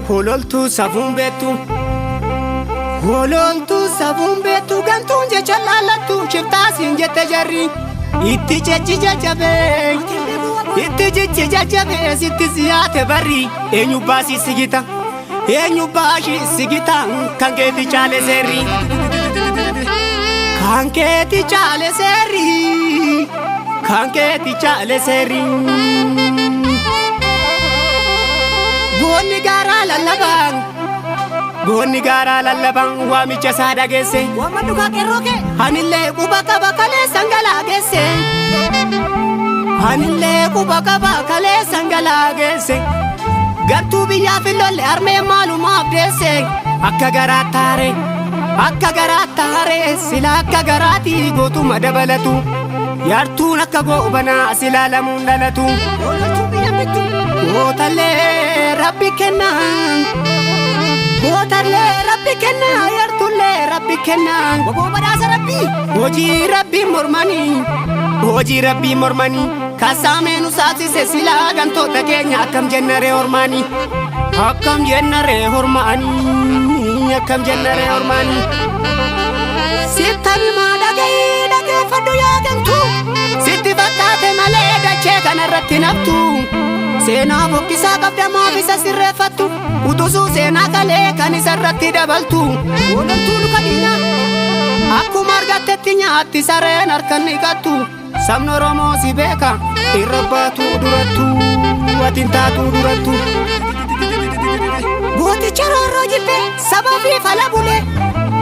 Hololtu safuun beektu Hololtu safuun beektu gantuun jecha laallattu shiftaasiin jette jarri itti jechi jajjabee itti jechi jajjabee sitti siyaate barri eenyu baasii sigita eenyu baashii sigita kan keeti chaale seerri kan keeti chaale seerri kan keeti chaale seerri Goonni garaa lallabaan Goonni garaa lallabaan waamicha isaa dhageesse Wamma dhugaa qeerroo kee Anillee quba qaba kaleessan galaageesse Anillee quba qaba kaleessan galaageesse Gartuu biyyaaf hin lolle harmee maalumaaf deesse Akka garaa taare sila akka garaatii gootuma dabalatu Yaartuun akka goobanaa sila lamuun dhalatu Gootallee rabbi kenna Gootallee rabbi kenna Yartullee rabbi kenna Waboo badhaasa rabbi Hojii rabbi mormanii Kasaameen usaasise silaa gantoota keenya akkam jennaree hormaanii Akkam jennaree hormaanii Akkam jennaree hormaanii Sittani maa dhageeffadhu yaa gantu Sitti fakkaate malee dachee kanarratti naftu Seenaa bokkisaa qabda maaf isa sirreeffattu Utusuu seenaa kalee kan isarratti dabaltu Gololtuu luka diinaa Akkuma argattetti nyaatti sareen harkan dhiqattu Sabni Oromoo si beeka irra baatu durattu Atiin taatu durattu Gooticha roorroo jibbee sabaa fi fala bulee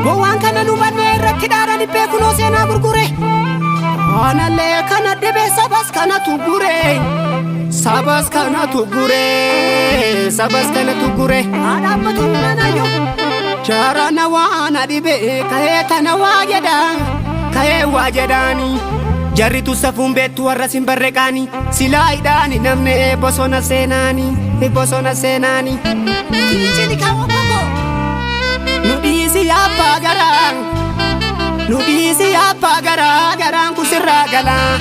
Gowwaan kana nu bannee irratti dhaara dhibbee kunoo seenaa gurgure Anallee kana dhibee sabas kanatu gure Sabas kanatu gure Adaabbatu manayyo Jaarana waan dhibee ka'ee tana waa jedhaan Ka'ee waa jedhaani Jarritu safuun beektu warra sin barreqaani Silaa hidhaani namne bosona seenaani Bosona seenaani Fiichini kaawwa bogo Nudhiisi yaabbaa garaan Nudhiisi yaabbaa garaa garaan kusirraa galaa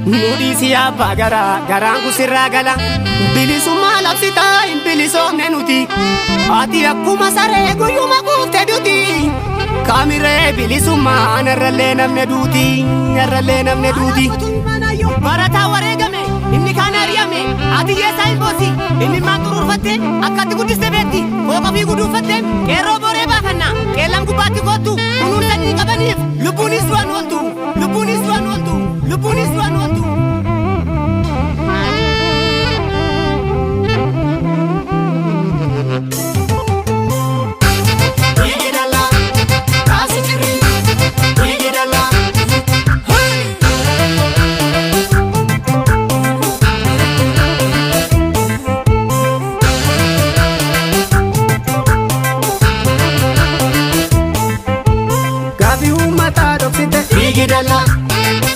Nudhiisi yaabbaa garaa garaan kusirraa gala Bilisummaa labsitaa hin bilisoomne nuti Ati akkuma saree guyyuma guufte duti Kaamiree bilisummaa narrallee namne duuti Narrallee namne duuti Barataa wareegame inni kaan ari'ame Ati yeessaa hin boosi inni maan xuruurfatte Akkatti guddiste beekti Hooqa fi guduunfatte Qeerroo booree baafanna Qeellam gubbaatti gootu Kunuunsanii qabaniif Lubbuunis du'an ooltu Lubbuunis du'an ooltu Lubbuunis du'an ooltu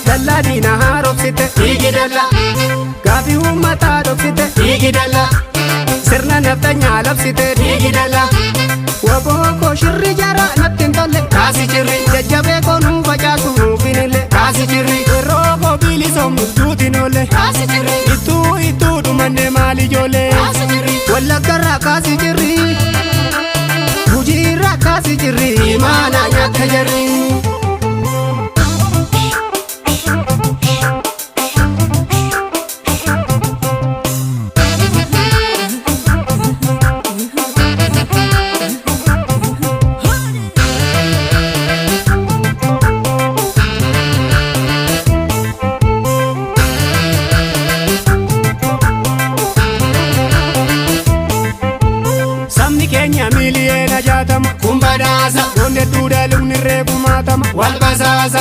Dalla diina haaromsite Igidalla Gaafi uummataa dhoksite Igidalla Sirna naftanyaa labsite Igidalla Wabooko shirri jara natti hin tolle Kaasi jirri jajjabee koonuu facaasu nuufinille Kaasi jirri Rooko bilisoomnu duutin oolle Kaasi jirri Ittuu dhumanne maal ijoollee Kaasi jirri Wallaggarraa kaasi jirri Gujiirraa kaasi jirri Maanaa nyaakka jirri Miliyeena jaatama kun badhaasa Onne duudha lubni reefu maatama wal basaasa